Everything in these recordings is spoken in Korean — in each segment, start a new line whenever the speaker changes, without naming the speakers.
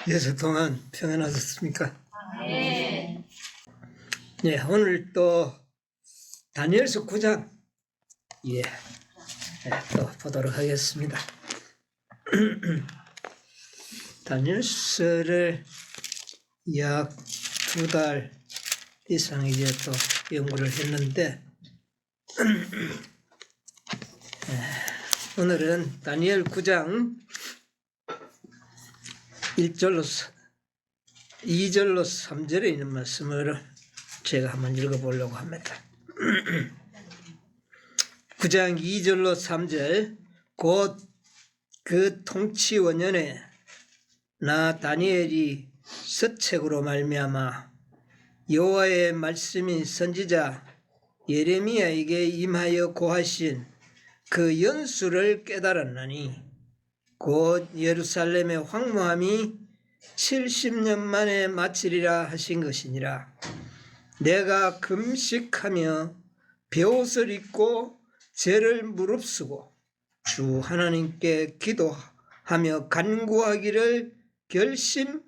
예수 동안 평안하셨습니까?
네.
네, 오늘 또 다니엘서 9장 또 보도록 하겠습니다. 다니엘서를 약 2달 이상 이제 또 연구를 했는데 오늘은 다니엘 9장 1절로 2절로 3절에 있는 말씀을 제가 한번 읽어보려고 합니다. 9장 2절로 3절 곧 그 통치 원년에 나 다니엘이 서책으로 말미암아 여호와의 말씀이 선지자 예레미야에게 임하여 고하신 그 연수를 깨달았나니 곧 예루살렘의 황무함이 70년 만에 마치리라 하신 것이니라. 내가 금식하며 베옷을 입고 죄를 무릅쓰고 주 하나님께 기도하며 간구하기를 결심하고.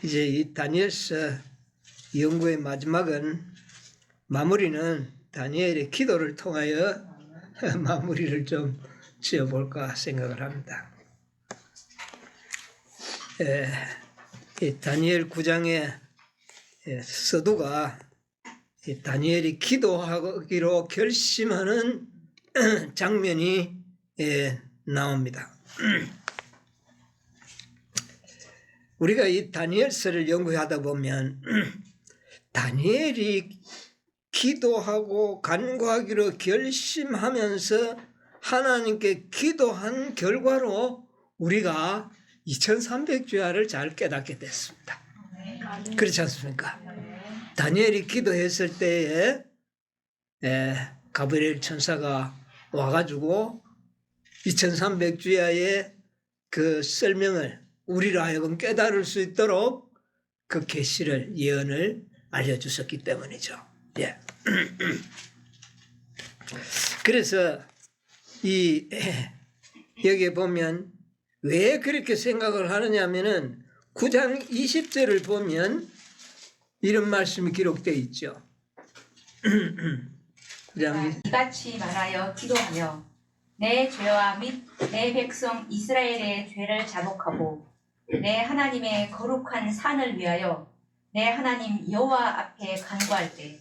이제 이 다니엘서 연구의 마무리는 다니엘의 기도를 통하여 마무리를 좀 지어볼까 생각을 합니다. 이 다니엘 9장의 서두가 다니엘이 기도하기로 결심하는 장면이 나옵니다. 우리가 이 다니엘서를 연구하다 보면 다니엘이 기도하고 간구하기로 결심하면서 하나님께 기도한 결과로 우리가 2300주야를 잘 깨닫게 됐습니다. 그렇지 않습니까? 다니엘이 기도했을 때에 가브리엘 천사가 와가지고 2300주야의 그 설명을 우리로 하여금 깨달을 수 있도록 그 계시를 예언을 알려주셨기 때문이죠. 그래서 여기에 보면 왜 그렇게 생각을 하느냐면은 9장 20절을 보면 이런 말씀이 기록되어 있죠.
이같이 말하여 기도하며 내 죄와 및 내 백성 이스라엘의 죄를 자복하고 내 하나님의 거룩한 산을 위하여 내 하나님 여호와 앞에 간구할 때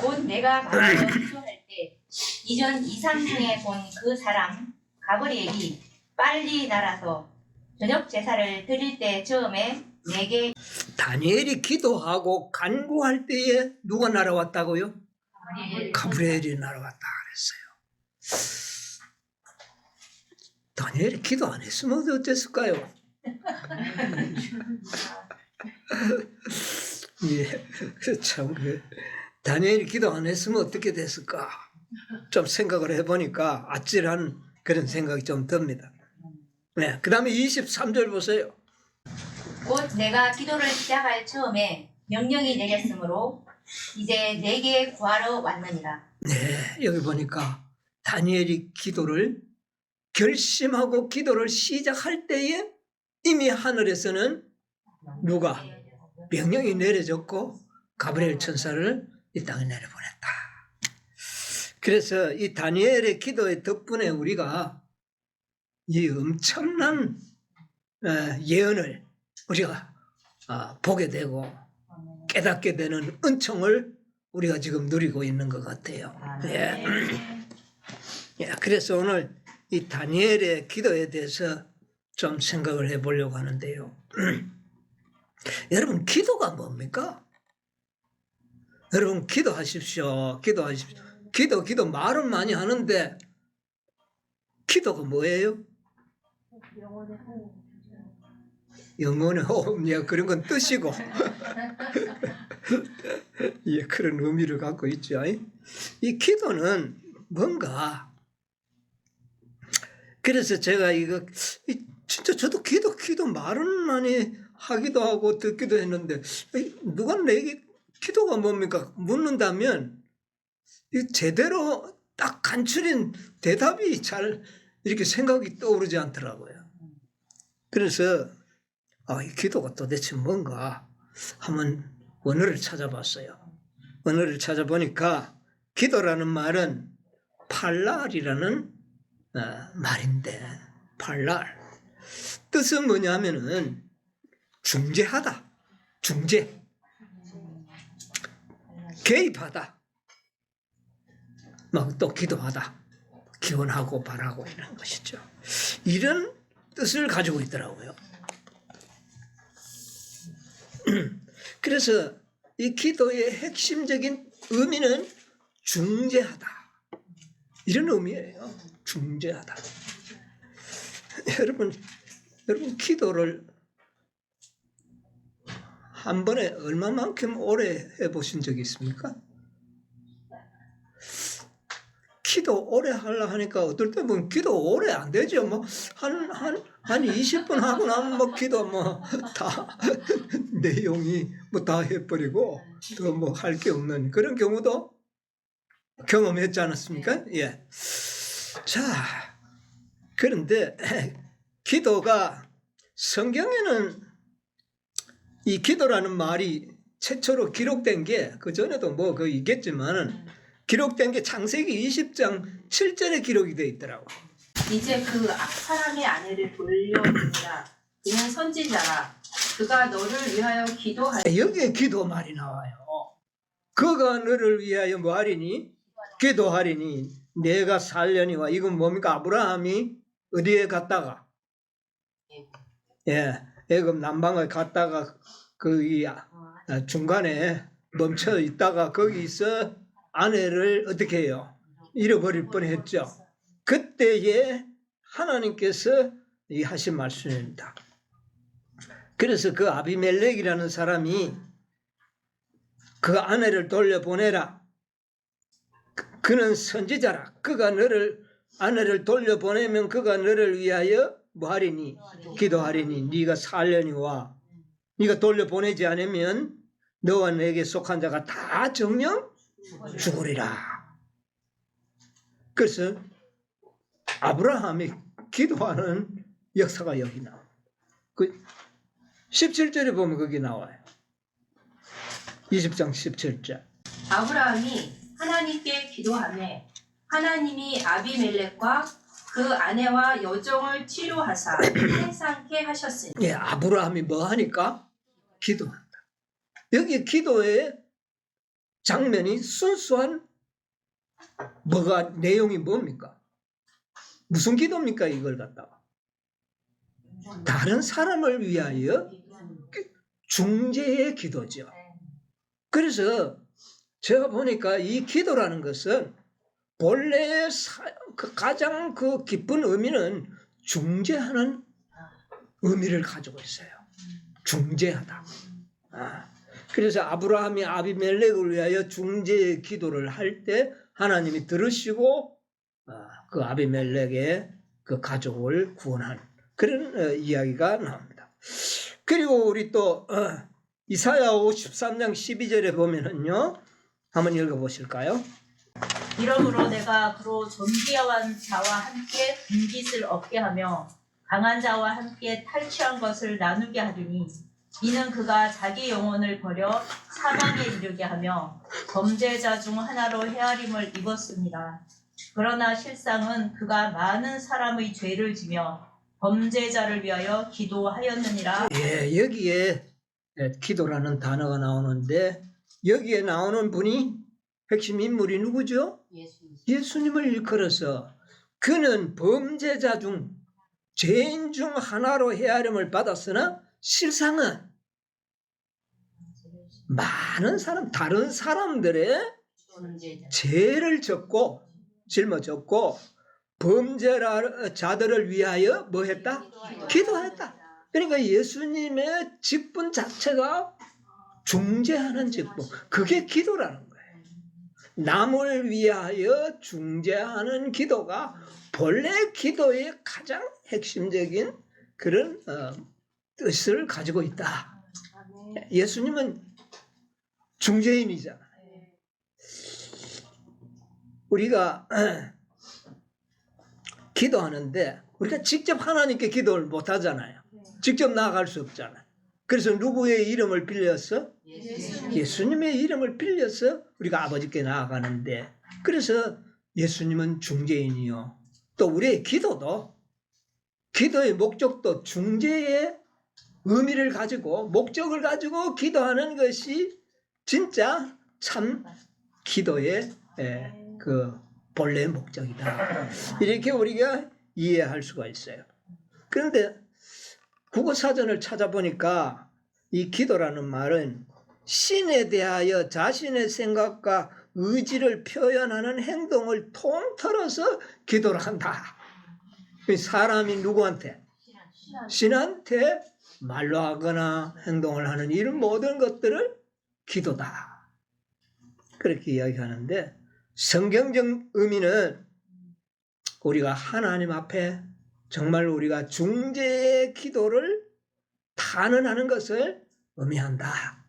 곧 내가 말하여 기도할 때 이전 이상 중에 본 그 사람 가브리엘이 빨리 날아서 저녁 제사를 드릴 때 처음에 내게
다니엘이 기도하고 간구할 때에 누가 날아왔다고요? 가브리엘이 날아왔다 그랬어요. 다니엘이 기도 안 했으면 어땠을까요? 참 다니엘이 기도 안 했으면 어떻게 됐을까? 좀 생각을 해보니까 아찔한 그런 생각이 좀 듭니다. 그 다음에 23절 보세요.
곧 내가 기도를 시작할 처음에 명령이 내렸으므로 이제 내게 구하러 왔느니라.
여기 보니까 다니엘이 기도를 결심하고 기도를 시작할 때에 이미 하늘에서는 누가 명령이 내려졌고 가브리엘 천사를 이 땅에 내려보냈다. 그래서 이 다니엘의 기도의 덕분에 우리가 이 엄청난 예언을 우리가 보게 되고 깨닫게 되는 은총을 우리가 지금 누리고 있는 것 같아요. 그래서 오늘 이 다니엘의 기도에 대해서 좀 생각을 해보려고 하는데요. 여러분 기도가 뭡니까? 여러분 기도하십시오. 기도 말은 많이 하는데 기도가 뭐예요? 영혼의 호흡, 그런 건 뜻이고 그런 의미를 갖고 있죠. 이 기도는 뭔가 그래서 제가 진짜 저도 기도 말은 많이 하기도 하고 듣기도 했는데 누가 내게 기도가 뭡니까? 묻는다면 이 제대로 딱 간추린 대답이 잘 이렇게 생각이 떠오르지 않더라고요. 그래서 이 기도가 도대체 뭔가 한번 원어를 찾아봤어요. 원어를 찾아보니까 기도라는 말은 팔랄이라는 말인데, 팔랄 뜻은 뭐냐면은 중재하다, 중재, 개입하다, 막 또 기도하다, 기원하고 바라고 이런 것이죠. 이런 뜻을 가지고 있더라고요. 그래서 이 기도의 핵심적인 의미는 중재하다, 이런 의미예요. 중재하다. 여러분 기도를 한 번에 얼마만큼 오래 해보신 적이 있습니까? 기도 오래 하려 하니까 어떨 때 보면 기도 오래 안 되죠. 뭐 한 20분 하고 나면 뭐 기도 뭐 다 내용이 뭐 다 해버리고 또 뭐 할 게 없는 그런 경우도 경험했지 않았습니까? 예. 자, 그런데 기도가 성경에는 이 기도라는 말이 최초로 기록된 게 그 전에도 뭐 그 있겠지만은 기록된 게 창세기 20장 7절에 기록이 되어 있더라고.
이제 그 사람의 아내를 돌려보니라. 그는 선지자라. 그가 너를 위하여 기도하여.
여기에 기도 말이 나와요. 그가 너를 위하여 뭐 하리니? 기도하리니 내가 살려니와. 이건 뭡니까? 아브라함이 어디에 갔다가? 예, 애굽 남방을 갔다가 그 중간에 멈춰 있다가 거기서 아내를 어떻게 해요? 잃어버릴 뻔했죠. 그때에 하나님께서 하신 말씀입니다. 그래서 그 아비멜렉이라는 사람이 그 아내를 돌려보내라. 그는 선지자라. 그가 너를 아내를 돌려보내면 그가 너를 위하여 뭐하리니? 기도하리니 네가 살려니와. 네가 돌려보내지 않으면 너와 내게 속한 자가 다 정령 죽으리라. 그래서 아브라함이 기도하는 역사가 여기 나와요. 그 17절에 보면 거기 나와요. 20장 17절.
아브라함이 하나님께 기도하매 하나님이 아비멜렉과 그 아내와 여종을 치료하사 생상케 하셨으니.
예, 아브라함이 뭐 하니까? 기도한다. 여기 기도의 장면이 순수한 내용이 뭡니까? 무슨 기도입니까? 이걸 갖다가 다른 사람을 위하여 중재의 기도죠. 그래서 제가 보니까 이 기도라는 것은 본래 가장 그 깊은 의미는 중재하는 의미를 가지고 있어요. 중재하다. 그래서 아브라함이 아비멜렉을 위하여 중재의 기도를 할 때 하나님이 들으시고 그 아비멜렉의 그 가족을 구원한 그런 이야기가 나옵니다. 그리고 우리 또 이사야 53장 12절에 보면은요, 한번 읽어보실까요?
이러므로 내가 그로 존귀한 자와 함께 분깃을 얻게 하며 강한 자와 함께 탈취한 것을 나누게 하리니 이는 그가 자기 영혼을 버려 사망에 이르게 하며 범죄자 중 하나로 헤아림을 입었습니다. 그러나 실상은 그가 많은 사람의 죄를 지며 범죄자를 위하여 기도하였느니라.
예, 여기에 기도라는 단어가 나오는데 여기에 나오는 분이 핵심 인물이 누구죠? 예수님을 일컬어서 그는 범죄자 중 죄인 중 하나로 헤아림을 받았으나 실상은 많은 다른 사람들의 죄를 짊어졌고 범죄자들을 위하여 뭐 했다? 기도했다. 그러니까 예수님의 직분 자체가 중재하는 직분. 그게 기도라는 거예요. 남을 위하여 중재하는 기도가 본래 기도의 가장 핵심적인 그런 뜻을 가지고 있다. 예수님은 중재인이잖아요. 우리가 기도하는데 우리가 직접 하나님께 기도를 못 하잖아요. 직접 나아갈 수 없잖아요. 그래서 누구의 이름을 빌려서? 예수님의 이름을 빌려서 우리가 아버지께 나아가는데, 그래서 예수님은 중재인이요. 또 우리의 기도도, 기도의 목적도 중재의 의미를 가지고, 목적을 가지고 기도하는 것이 진짜 참 기도의 그 본래 목적이다. 이렇게 우리가 이해할 수가 있어요. 그런데 국어사전을 찾아보니까 이 기도라는 말은 신에 대하여 자신의 생각과 의지를 표현하는 행동을 통틀어서 기도를 한다. 사람이 누구한테? 신한테 말로 하거나 행동을 하는 이런 모든 것들을 기도다. 그렇게 이야기하는데, 성경적 의미는 우리가 하나님 앞에 정말 우리가 중재의 기도를 탄원하는 것을 의미한다.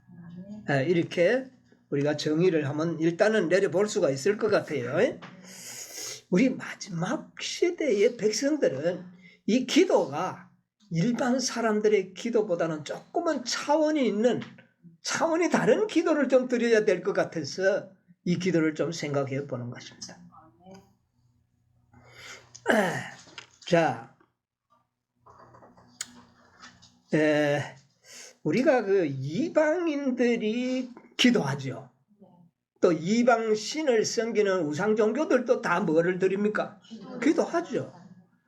이렇게 우리가 정의를 한번 일단은 내려볼 수가 있을 것 같아요. 우리 마지막 시대의 백성들은 이 기도가 일반 사람들의 기도보다는 조금은 차원이 다른 기도를 좀 드려야 될 것 같아서 이 기도를 좀 생각해 보는 것입니다. 자, 우리가 그 이방인들이 기도하죠. 또 이방 신을 섬기는 우상 종교들도 다 뭐를 드립니까? 기도하죠.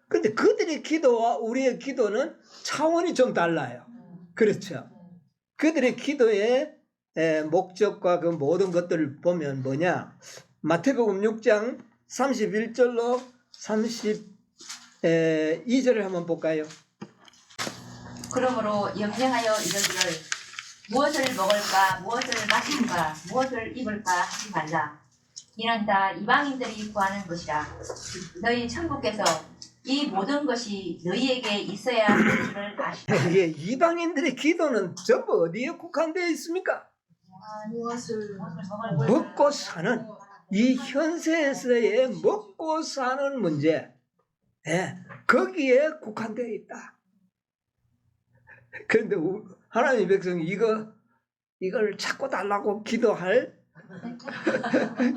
근데 그들의 기도와 우리의 기도는 차원이 좀 달라요. 그렇죠. 그들의 기도의 목적과 그 모든 것들을 보면 뭐냐? 마태복음 6장 31절로 32절을 한번 볼까요?
그러므로 염려하여 이르기를 무엇을 먹을까 무엇을 마실까 무엇을 입을까 하지 말라. 이는 다 이방인들이 구하는 것이라. 너희 천국께서 이 모든 것이 너희에게 있어야 할 줄을 아시라.
이게 이방인들의 기도는 전부 어디에 국한되어 있습니까? 먹고 사는, 이 현세에서의 먹고 사는 문제, 거기에 국한되어 있다. 그런데 하나님의 백성이 이걸 찾고 달라고 기도할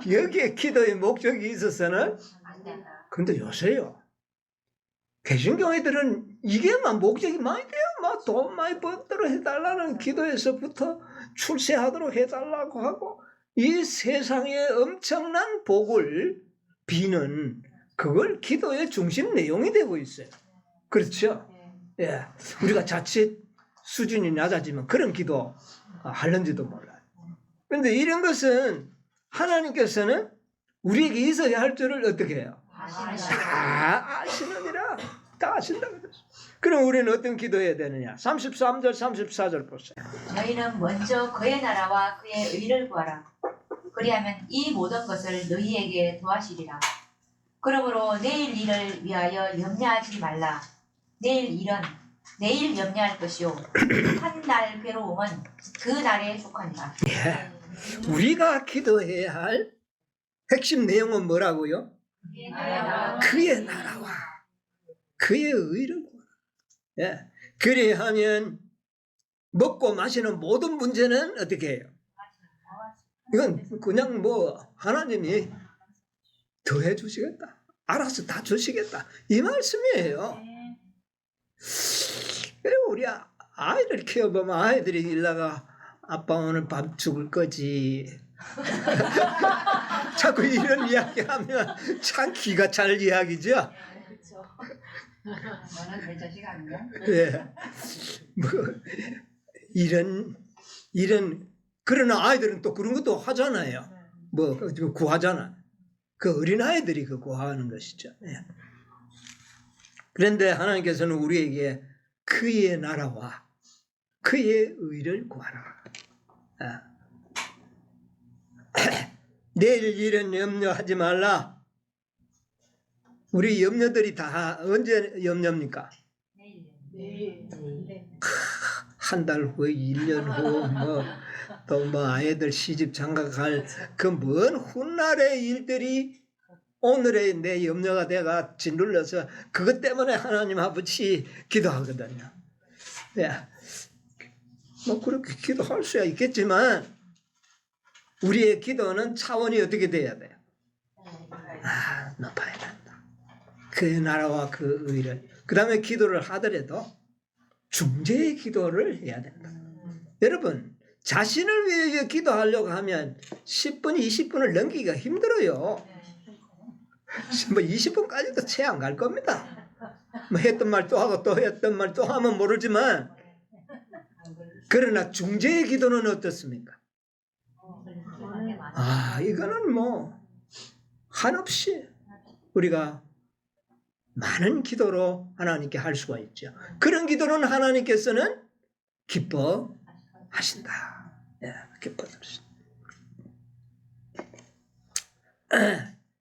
여기에 기도의 목적이 있어서는
안 된다.
근데 요새요, 개신교회들은 이게만 목적이 많이 돼요. 막 돈 많이 벌도록 해달라는 기도에서부터 출세하도록 해달라고 하고, 이 세상의 엄청난 복을 비는 그걸 기도의 중심 내용이 되고 있어요. 그렇죠? 예, 우리가 자칫 수준이 낮아지면 그런 기도 하는지도 몰라요. 그런데 이런 것은 하나님께서는 우리에게 있어야 할 줄을 어떻게 해요? 다 아시느니라. 다 아신다 그랬어요. 그럼 우리는 어떤 기도해야 되느냐? 33절 34절 보세요.
너희는 먼저 그의 나라와 그의 의를 구하라. 그리하면 이 모든 것을 너희에게 더하시리라. 그러므로 내일 일을 위하여 염려하지 말라. 내일 일은 내일 염려할 것이요 한 날 괴로움은 그 날에 속하니라.
예. 우리가 기도해야 할 핵심 내용은 뭐라고요? 그의 나라와 그의 의를 구하라. 예. 그리하면 먹고 마시는 모든 문제는 어떻게 해요? 이건 그냥 뭐 하나님이 더해 주시겠다. 알아서 다 주시겠다. 이 말씀이에요. 우리 아이를 키워보면 아이들이 일다가 아빠 오늘 밥 죽을 거지. 자꾸 이런 이야기하면 참 기가 찰 이야기죠.
너는 내 자식 아니야?
예. 뭐 이런 그러나 아이들은 또 그런 것도 하잖아요. 뭐 구하잖아. 그 어린 아이들이 그 구하는 것이죠. 예. 그런데 하나님께서는 우리에게 그의 나라와 그의 의를 구하라. 내일 일은 염려하지 말라. 우리 염려들이 다 언제 염려입니까? 한 달 후에 1년 후 또 뭐 아이들 시집 장가갈 그 먼 훗날의 일들이 오늘의 내 염려가 내가 짓눌러서 그것 때문에 하나님 아버지 기도하거든요. 예. 뭐 그렇게 기도할 수야 있겠지만 우리의 기도는 차원이 어떻게 돼야 돼요? 높아야 된다. 그의 나라와 그 의를. 그 다음에 기도를 하더라도 중재의 기도를 해야 된다. 여러분 자신을 위해 기도하려고 하면 10분, 20분을 넘기기가 힘들어요. 뭐 20분까지도 채 안 갈 겁니다. 뭐 했던 말 또 하고 또 했던 말 또 하면 모르지만 그러나 중재의 기도는 어떻습니까? 이거는 뭐 한없이 우리가 많은 기도로 하나님께 할 수가 있죠. 그런 기도는 하나님께서는 기뻐하신다. 예, 기뻐하신다.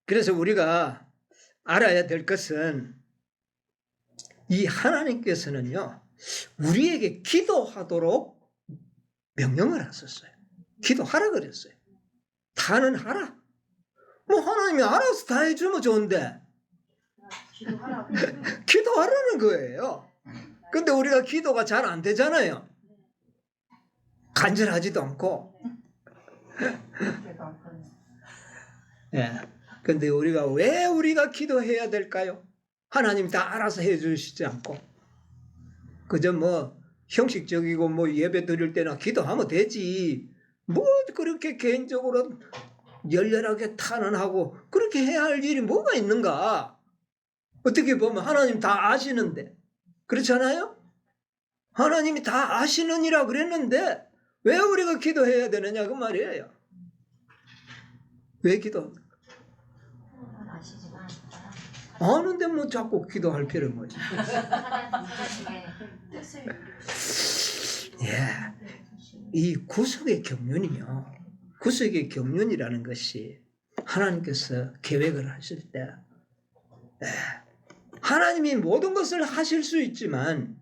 그래서 우리가 알아야 될 것은 이 하나님께서는요 우리에게 기도하도록 명령을 하셨어요. 기도하라 그랬어요. 다는 하라. 뭐 하나님이 알아서 다 해주면 좋은데 기도하라는 거예요. 근데 우리가 기도가 잘 안 되잖아요. 간절하지도 않고. 예. 근데 왜 우리가 기도해야 될까요? 하나님 다 알아서 해주시지 않고 그저 뭐 형식적이고 뭐 예배 드릴 때나 기도하면 되지. 뭐 그렇게 개인적으로 열렬하게 탄원하고 그렇게 해야 할 일이 뭐가 있는가? 어떻게 보면 하나님 다 아시는데 그렇잖아요? 하나님이 다 아시느니라 그랬는데 왜 우리가 기도해야 되느냐 그 말이에요. 왜 기도합니까? 아는데 뭐 자꾸 기도할 필요는 뭐지? 예, 이 구속의 경륜이요. 구속의 경륜이라는 것이 하나님께서 계획을 하실 때 하나님이 모든 것을 하실 수 있지만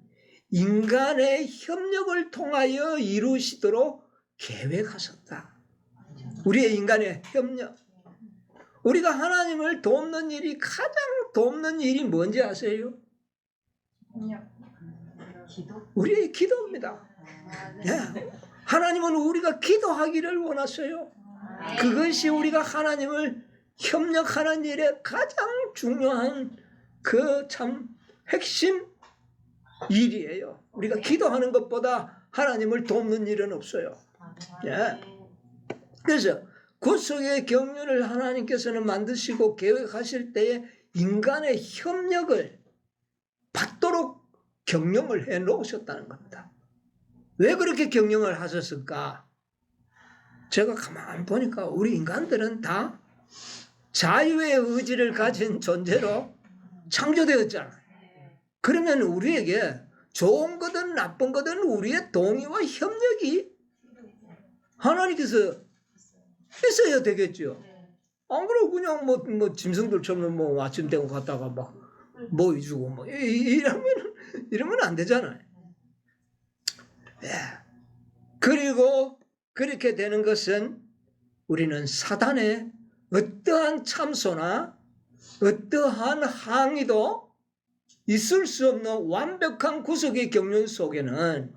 인간의 협력을 통하여 이루시도록 계획하셨다. 우리의 인간의 협력. 우리가 하나님을 돕는 일이 가장 돕는 일이 뭔지 아세요? 우리의 기도입니다. 예. 하나님은 우리가 기도하기를 원하셔요. 그것이 우리가 하나님을 협력하는 일에 가장 중요한 그 참 핵심 일이에요. 우리가 기도하는 것보다 하나님을 돕는 일은 없어요. 예. 그래서 구속의 경륜을 하나님께서는 만드시고 계획하실 때에 인간의 협력을 받도록 경영을 해 놓으셨다는 겁니다. 왜 그렇게 경영을 하셨을까? 제가 가만히 보니까 우리 인간들은 다 자유의 의지를 가진 존재로 창조되었잖아요. 그러면 우리에게 좋은 거든 나쁜 거든 우리의 동의와 협력이 하나님께서 있어야 되겠죠. 안 그러고 그냥 뭐 짐승들처럼 뭐 아침 되고 갔다가 막 모여주고 뭐 이러면 안 되잖아요. 예. 그리고 그렇게 되는 것은 우리는 사단의 어떠한 참소나 어떠한 항의도 있을 수 없는 완벽한 구속의 경륜 속에는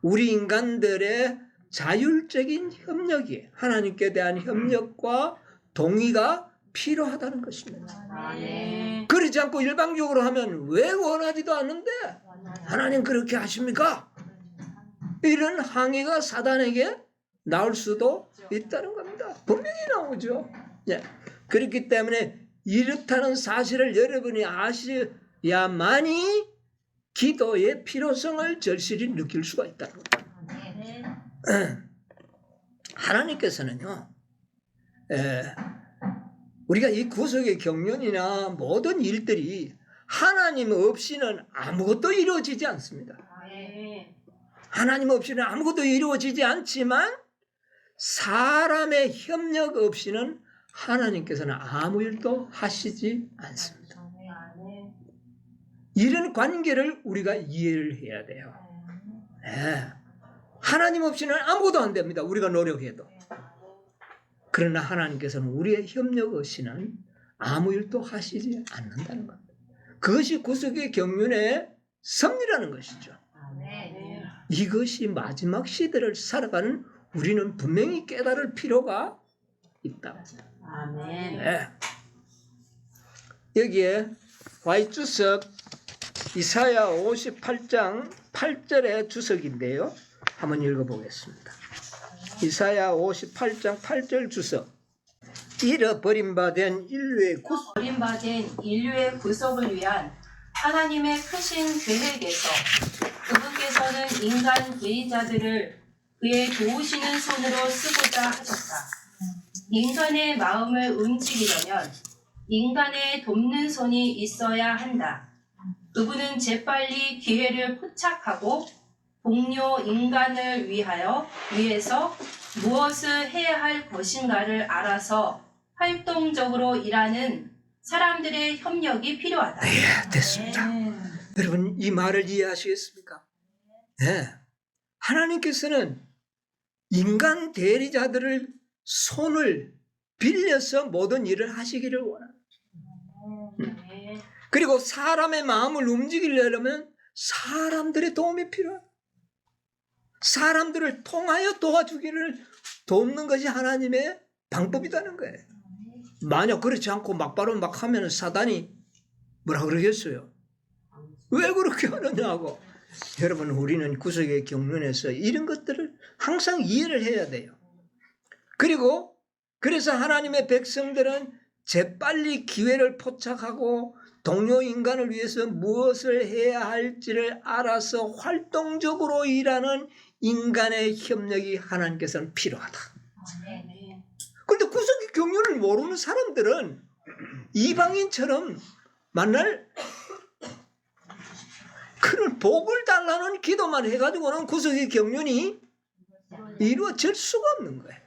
우리 인간들의 자율적인 협력이 하나님께 대한 협력과 동의가 필요하다는 것입니다. 그러지 않고 일방적으로 하면 왜 원하지도 않는데 하나님 그렇게 하십니까? 이런 항의가 사단에게 나올 수도 있다는 겁니다. 분명히 나오죠. 예. 그렇기 때문에 이렇다는 사실을 여러분이 아셔야만이 기도의 필요성을 절실히 느낄 수가 있다는 겁니다. 하나님께서는요, 우리가 이 구속의 경륜이나 모든 일들이 하나님 없이는 아무것도 이루어지지 않습니다. 하나님 없이는 아무것도 이루어지지 않지만 사람의 협력 없이는 하나님께서는 아무 일도 하시지 않습니다. 이런 관계를 우리가 이해를 해야 돼요. 네. 하나님 없이는 아무것도 안 됩니다. 우리가 노력해도. 그러나 하나님께서는 우리의 협력 없이는 아무 일도 하시지 않는다는 겁니다. 그것이 구속의 경륜의 섭리라는 것이죠.
네.
이것이 마지막 시대를 살아가는 우리는 분명히 깨달을 필요가 있다.
아멘.
네. 여기에 Y주석 이사야 58장 8절의 주석인데요. 한번 읽어보겠습니다. 이사야 58장 8절 주석. 잃어버림받은 인류의 구속.
버림받은 인류의 구속을 위한 하나님의 크신 계획에서 그분께서는 인간 대의자들을 그의 도우시는 손으로 쓰고자 하셨다. 인간의 마음을 움직이려면 인간의 돕는 손이 있어야 한다. 그분은 재빨리 기회를 포착하고 동료 인간을 위해서 무엇을 해야 할 것인가를 알아서 활동적으로 일하는 사람들의 협력이 필요하다.
네, 됐습니다. 여러분 이 말을 이해하시겠습니까? 네. 하나님께서는 인간 대리자들을 손을 빌려서 모든 일을 하시기를 원합니다. 그리고 사람의 마음을 움직이려면 사람들의 도움이 필요합니다. 사람들을 통하여 도와주기를 돕는 것이 하나님의 방법이라는 거예요. 만약 그렇지 않고 막바로 막 하면 사단이 뭐라 그러겠어요? 왜 그렇게 하느냐고. 여러분 우리는 구속의 경륜에서 이런 것들을 항상 이해를 해야 돼요. 그리고 그래서 하나님의 백성들은 재빨리 기회를 포착하고 동료 인간을 위해서 무엇을 해야 할지를 알아서 활동적으로 일하는 인간의 협력이 하나님께서는 필요하다. 그런데 구속의 경륜을 모르는 사람들은 이방인처럼 만날 그런 복을 달라는 기도만 해가지고는 구속의 경륜이 이루어질 수가 없는 거예요.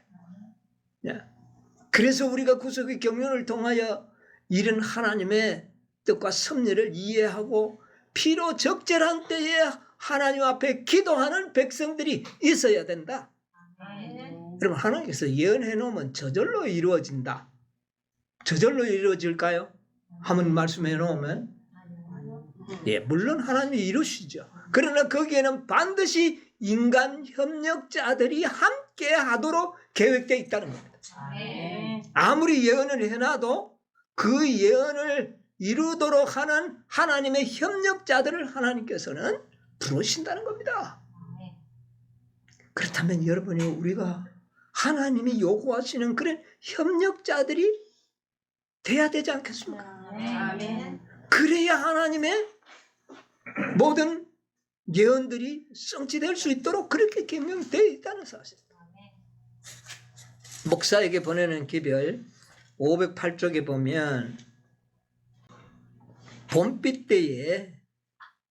그래서 우리가 구속의 경륜을 통하여 이런 하나님의 뜻과 섭리를 이해하고 필요 적절한 때에 하나님 앞에 기도하는 백성들이 있어야 된다. 여러분 하나님께서 예언해 놓으면 저절로 이루어진다. 저절로 이루어질까요? 한번 말씀해 놓으면 예, 물론 하나님이 이루시죠. 그러나 거기에는 반드시 인간 협력자들이 함께 하도록 계획되어 있다는 겁니다. 아무리 예언을 해놔도 그 예언을 이루도록 하는 하나님의 협력자들을 하나님께서는 부르신다는 겁니다. 그렇다면 여러분이 우리가 하나님이 요구하시는 그런 협력자들이 돼야 되지 않겠습니까?
아멘.
그래야 하나님의 모든 예언들이 성취될 수 있도록 그렇게 계명되어 있다는 사실. 목사에게 보내는 기별 508쪽에 보면 봄빛 때에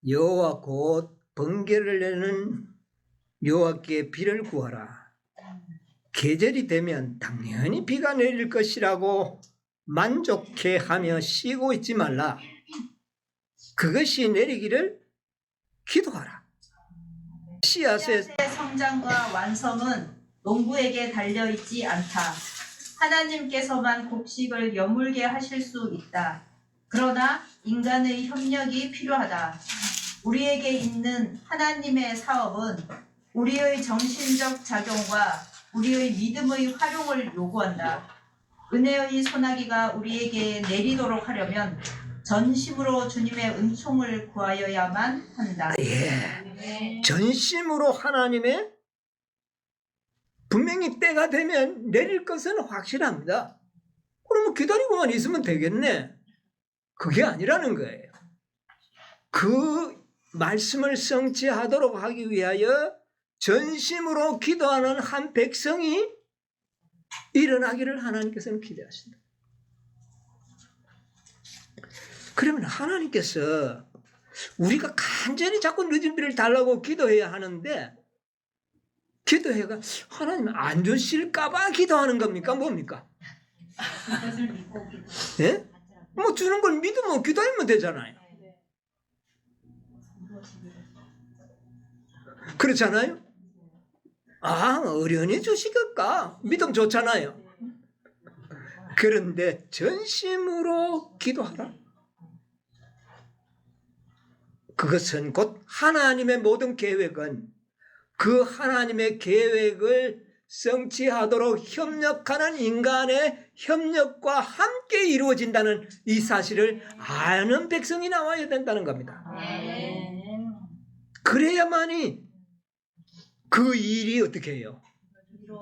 여호와 곧 번개를 내는 여호와께 비를 구하라. 계절이 되면 당연히 비가 내릴 것이라고 만족해하며 쉬고 있지 말라. 그것이 내리기를 기도하라. 씨앗의
성장과 완성은 농부에게 달려있지 않다. 하나님께서만 곡식을 여물게 하실 수 있다. 그러나 인간의 협력이 필요하다. 우리에게 있는 하나님의 사업은 우리의 정신적 작용과 우리의 믿음의 활용을 요구한다. 은혜의 소나기가 우리에게 내리도록 하려면 전심으로 주님의 은총을 구하여야만 한다.
예, 전심으로 하나님의 분명히 때가 되면 내릴 것은 확실합니다. 그러면 기다리고만 있으면 되겠네. 그게 아니라는 거예요. 그 말씀을 성취하도록 하기 위하여 전심으로 기도하는 한 백성이 일어나기를 하나님께서는 기대하신다. 그러면 하나님께서 우리가 간절히 자꾸 늦은 비를 달라고 기도해야 하는데 기도해가 하나님 안 주실까봐 기도하는 겁니까? 뭡니까? 예? 뭐 주는 걸 믿으면 기도하면 되잖아요. 그렇잖아요? 아, 어련히 주시겠까? 믿음 좋잖아요. 그런데 전심으로 기도하라. 그것은 곧 하나님의 모든 계획은 그 하나님의 계획을 성취하도록 협력하는 인간의 협력과 함께 이루어진다는 이 사실을 아는 백성이 나와야 된다는 겁니다. 그래야만이 그 일이 어떻게 해요?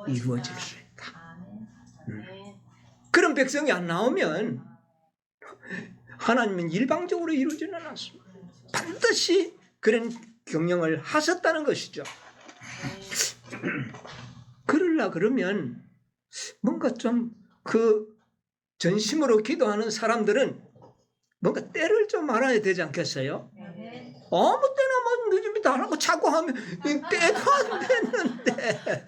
이루어질 수 있다. 그런 백성이 안 나오면 하나님은 일방적으로 이루어지는 않습니다. 반드시 그런 경영을 하셨다는 것이죠. 그러려 그러면 뭔가 좀 그 전심으로 기도하는 사람들은 뭔가 때를 좀 알아야 되지 않겠어요? 아무 때나 뭐 늦으면 다 하고 자고 하면 때도 안 됐는데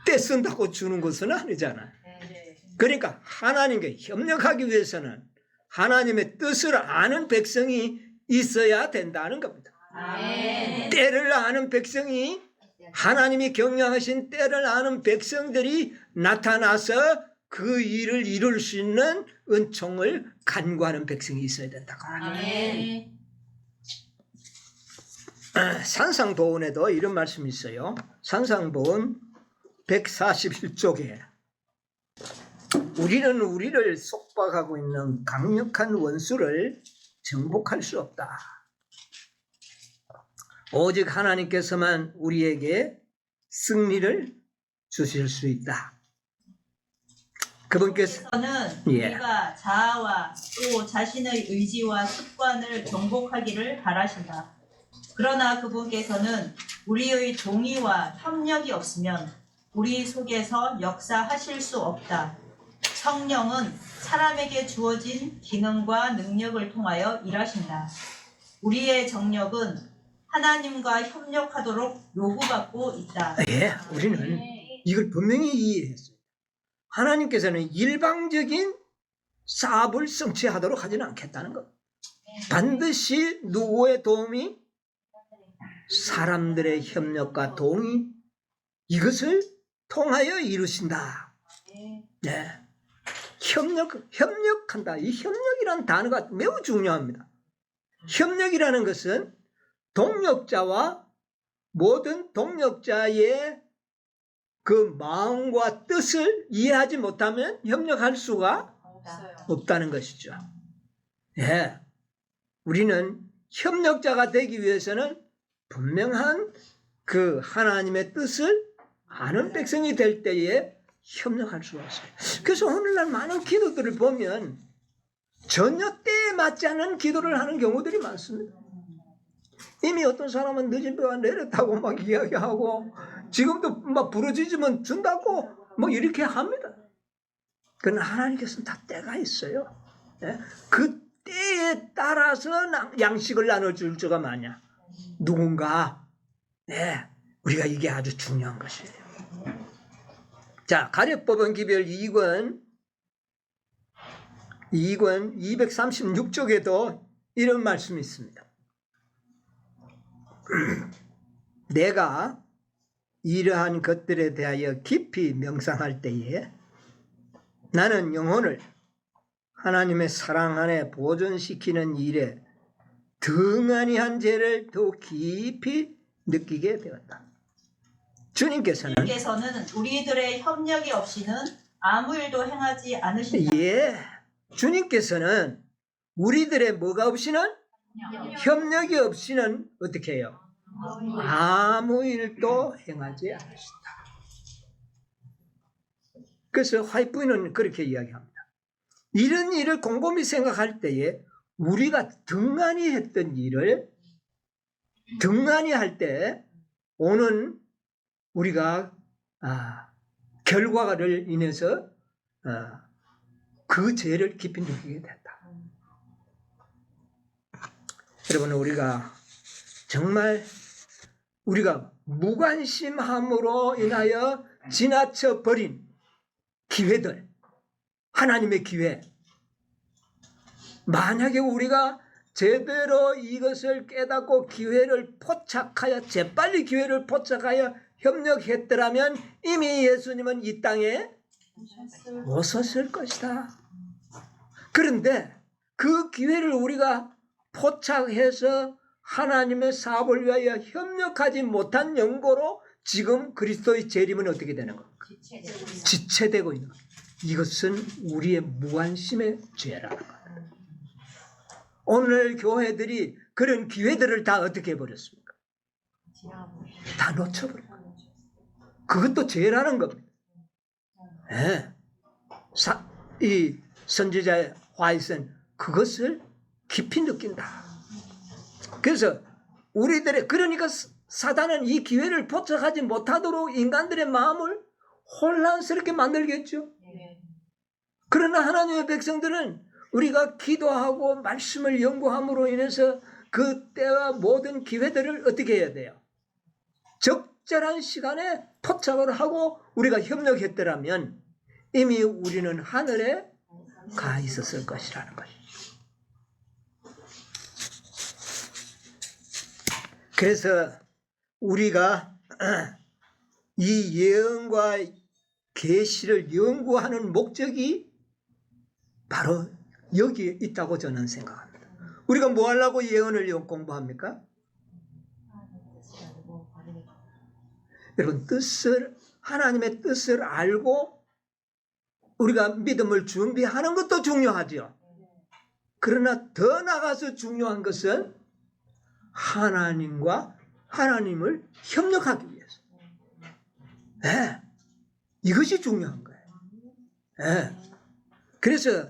때 쓴다고 주는 것은 아니잖아요. 그러니까 하나님께 협력하기 위해서는 하나님의 뜻을 아는 백성이 있어야 된다는 겁니다. 때를 아는 백성이, 하나님이 경영하신 때를 아는 백성들이 나타나서 그 일을 이룰 수 있는 은총을 간구하는 백성이 있어야 된다고 합니다. 산상보훈에도 이런 말씀이 있어요. 산상보훈 141쪽에 우리는 우리를 속박하고 있는 강력한 원수를 정복할 수 없다. 오직 하나님께서만 우리에게 승리를 주실 수 있다.
그분께서는
예.
우리가 자아와 또 자신의 의지와 습관을 정복하기를 바라신다. 그러나 그분께서는 우리의 동의와 협력이 없으면 우리 속에서 역사하실 수 없다. 성령은 사람에게 주어진 기능과 능력을 통하여 일하신다. 우리의 정력은 하나님과 협력하도록 요구받고 있다.
예, 우리는 이걸 분명히 이해했어요. 하나님께서는 일방적인 사업을 성취하도록 하지는 않겠다는 것. 반드시 누구의 도움이? 사람들의 협력과 동의, 이것을 통하여 이루신다. 네. 협력한다. 이 협력이라는 단어가 매우 중요합니다. 협력이라는 것은 동력자와 모든 동력자의 그 마음과 뜻을 이해하지 못하면 협력할 수가 없다는 것이죠. 예. 우리는 협력자가 되기 위해서는 분명한 그 하나님의 뜻을 아는 백성이 될 때에 협력할 수가 있어요. 그래서 오늘날 많은 기도들을 보면 전혀 때에 맞지 않은 기도를 하는 경우들이 많습니다. 이미 어떤 사람은 늦은 배가 내렸다고 막 이야기하고 지금도 막 부러지면 준다고 뭐 이렇게 합니다. 그러나 하나님께서는 다 때가 있어요. 예? 그 때에 따라서 양식을 나눠줄 주가 마냐. 누군가. 네, 우리가 이게 아주 중요한 것이에요. 자, 가려법은 기별 2권 236쪽에도 이런 말씀이 있습니다. 내가 이러한 것들에 대하여 깊이 명상할 때에 나는 영혼을 하나님의 사랑 안에 보존시키는 일에 등한히 한 죄를 더욱 깊이 느끼게 되었다. 주님께서는
우리들의 협력이 없이는 아무 일도 행하지 않으신다.
예, 주님께서는 우리들의 뭐가 없이는? 협력이 없이는 어떻게 해요? 아무 일도 행하지 않으신다. 그래서 화이트부인은 그렇게 이야기합니다. 이런 일을 곰곰이 생각할 때에 우리가 등한히 했던 일을 등한히 할 때 오는 우리가 결과를 인해서 그 죄를 깊이 느끼게 된다. 여러분, 우리가 정말 우리가 무관심함으로 인하여 지나쳐 버린 기회들, 하나님의 기회, 만약에 우리가 제대로 이것을 깨닫고 기회를 포착하여 재빨리 기회를 포착하여 협력했더라면 이미 예수님은 이 땅에 없었을 것이다. 그런데 그 기회를 우리가 포착해서 하나님의 사업을 위하여 협력하지 못한 연고로 지금 그리스도의 재림은 어떻게 되는 겁니까? 지체되고 있는 겁니다. 이것은 우리의 무관심의 죄라는 거예요. 오늘 교회들이 그런 기회들을 다 어떻게 해버렸습니까? 다 놓쳐버렸어요. 그것도 죄라는 겁니다. 네. 이 선지자의 화이선 그것을 깊이 느낀다. 그래서 우리들의 그러니까 사단은 이 기회를 포착하지 못하도록 인간들의 마음을 혼란스럽게 만들겠죠. 그러나 하나님의 백성들은 우리가 기도하고 말씀을 연구함으로 인해서 그 때와 모든 기회들을 어떻게 해야 돼요? 적절한 시간에 포착을 하고 우리가 협력했더라면 이미 우리는 하늘에 가 있었을 것이라는 것이죠. 그래서 우리가 이 예언과 계시를 연구하는 목적이 바로 여기에 있다고 저는 생각합니다. 우리가 뭐 하려고 예언을 공부합니까? 여러분 하나님의 뜻을 알고 우리가 믿음을 준비하는 것도 중요하죠. 그러나 더 나아가서 중요한 것은 하나님을 협력하기 위해서. 네, 이것이 중요한 거예요. 네. 그래서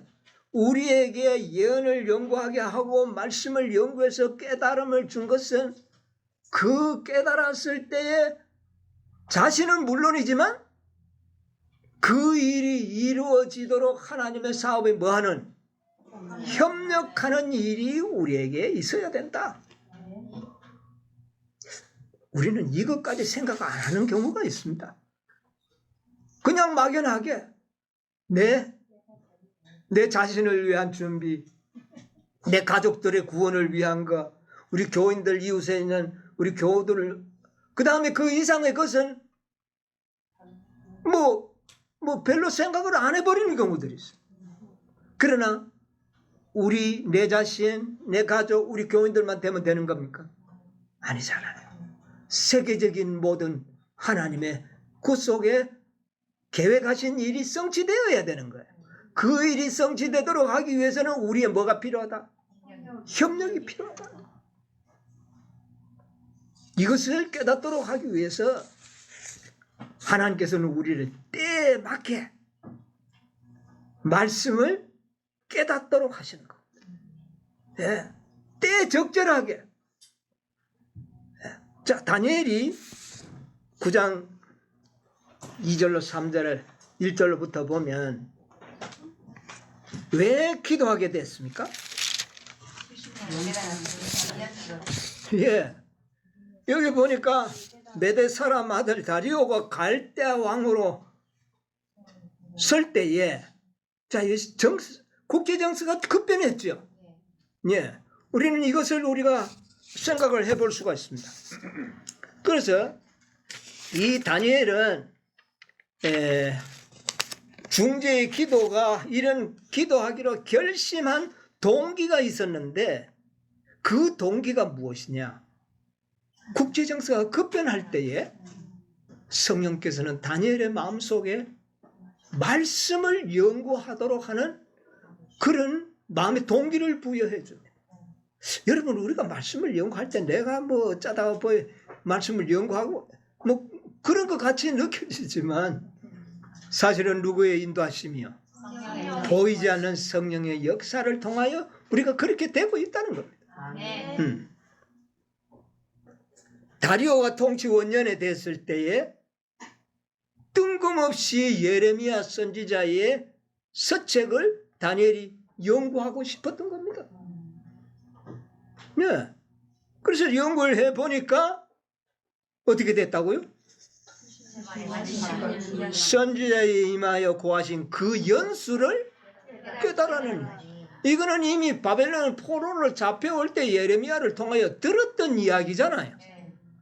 우리에게 예언을 연구하게 하고 말씀을 연구해서 깨달음을 준 것은 그 깨달았을 때에 자신은 물론이지만 그 일이 이루어지도록 하나님의 사업에 뭐하는? 협력하는 일이 우리에게 있어야 된다. 우리는 이것까지 생각 안 하는 경우가 있습니다. 그냥 막연하게 내 자신을 위한 준비, 내 가족들의 구원을 위한 것, 우리 교인들 이웃에 있는 우리 교우들을 그 다음에 그 이상의 것은 뭐 별로 생각을 안 해버리는 경우들이 있어요. 그러나 내 자신, 내 가족, 우리 교인들만 되면 되는 겁니까? 아니잖아요. 세계적인 모든 하나님의 구속에 계획하신 일이 성취되어야 되는 거예요. 그 일이 성취되도록 하기 위해서는 우리의 뭐가 필요하다? 협력이 필요하다. 이것을 깨닫도록 하기 위해서 하나님께서는 우리를 때에 맞게 말씀을 깨닫도록 하시는 겁니다. 네. 때에 적절하게. 자, 다니엘이 9장 2절로 3절 1절로부터 보면 왜 기도하게 됐습니까? 예. 여기 보니까 메대 사람 아들 다리오가 갈대 왕으로 설 때에 자, 국제 정세가 급변했죠. 예. 우리는 이것을 우리가 생각을 해볼 수가 있습니다. 그래서 이 다니엘은 중재의 기도가 이런 기도하기로 결심한 동기가 있었는데 그 동기가 무엇이냐? 국제 정세가 급변할 때에 성령께서는 다니엘의 마음속에 말씀을 연구하도록 하는 그런 마음의 동기를 부여해 줍니다. 여러분, 우리가 말씀을 연구할 때 내가 뭐 짜다가 말씀을 연구하고 뭐 그런 것 같이 느껴지지만 사실은 누구의 인도하심이요? 보이지 않는 성령의 역사를 통하여 우리가 그렇게 되고 있다는 겁니다. 다리오가 통치 원년에 됐을 때에 뜬금없이 예레미야 선지자의 서책을 다니엘이 연구하고 싶었던 겁니다. 네. 그래서 연구를 해보니까 어떻게 됐다고요? 선지자에 임하여 고하신 그 연수를 깨달아내는 이거는 이미 바벨론 포로로 잡혀올 때 예레미야를 통하여 들었던 이야기잖아요.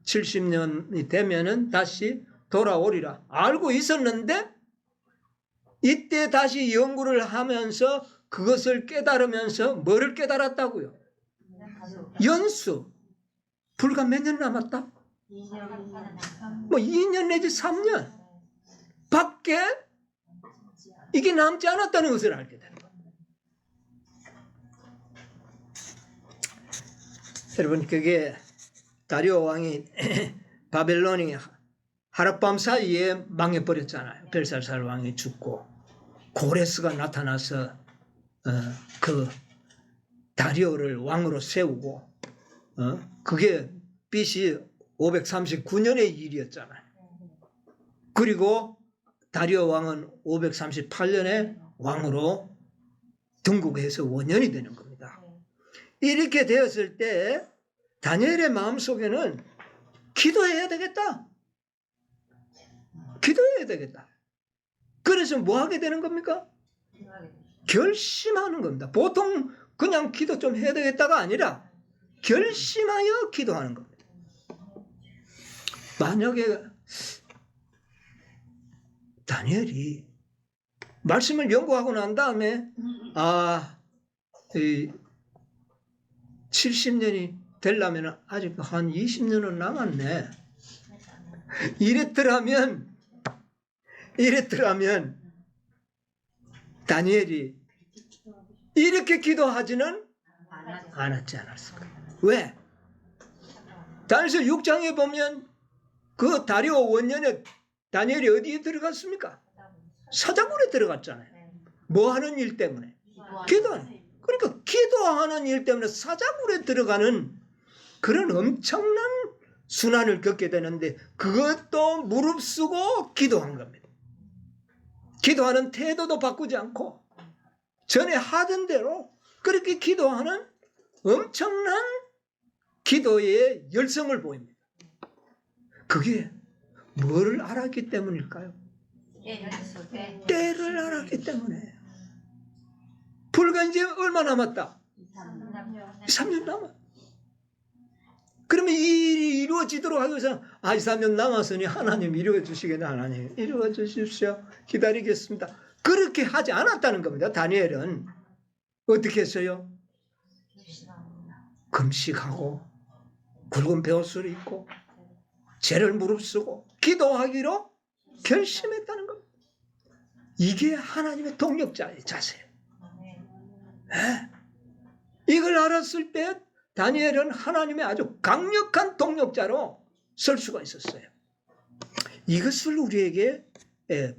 70년이 되면은 다시 돌아오리라 알고 있었는데 이때 다시 연구를 하면서 그것을 깨달으면서 뭐를 깨달았다고요? 연수. 불과 몇 년 남았다? 뭐 2년 내지 3년 밖에 이게 남지 않았다는 것을 알게 되는 거예요. 여러분, 그게 다리오 왕이 바벨론이 하룻밤 사이에 망해버렸잖아요. 벨사살 왕이 죽고 고레스가 나타나서 그 다리오를 왕으로 세우고 그게 BC 539년의 일이었잖아요. 그리고 다리오 왕은 538년에 왕으로 등극해서 원년이 되는 겁니다. 이렇게 되었을 때 다니엘의 마음속에는 기도해야 되겠다. 기도해야 되겠다. 그래서 뭐 하게 되는 겁니까? 결심하는 겁니다. 보통 그냥 기도 좀 해야 되겠다가 아니라 결심하여 기도하는 겁니다. 만약에 다니엘이 말씀을 연구하고 난 다음에 70년이 되려면 아직 한 20년은 남았네. 이랬더라면 다니엘이 이렇게 기도하지는 않았지 않았을까. 왜? 다니엘서 6장에 보면 그 다리오 원년에 다니엘이 어디에 들어갔습니까? 사자굴에 들어갔잖아요. 뭐 하는 일 때문에? 기도하는. 그러니까 기도하는 일 때문에 사자굴에 들어가는 그런 엄청난 순환을 겪게 되는데 그것도 무릅쓰고 기도한 겁니다. 기도하는 태도도 바꾸지 않고 전에 하던 대로 그렇게 기도하는 엄청난 기도의 열성을 보입니다. 그게 뭐를 알았기 때문일까요? 때를 알았기 때문에. 불과 이제 얼마 남았다? 3년 남았다. 그러면 이 일이 이루어지도록 하기 위해서 2, 3년 남았으니 하나님 이루어 주시겠네. 하나님 이루어 주십시오. 기다리겠습니다. 그렇게 하지 않았다는 겁니다. 다니엘은 어떻게 했어요? 금식하고 굵은 베옷을 입고 죄를 무릅쓰고 기도하기로 결심했다는 겁니다. 이게 하나님의 동력자의 자세예요. 네. 이걸 알았을 때 다니엘은 하나님의 아주 강력한 동력자로 설 수가 있었어요. 이것을 우리에게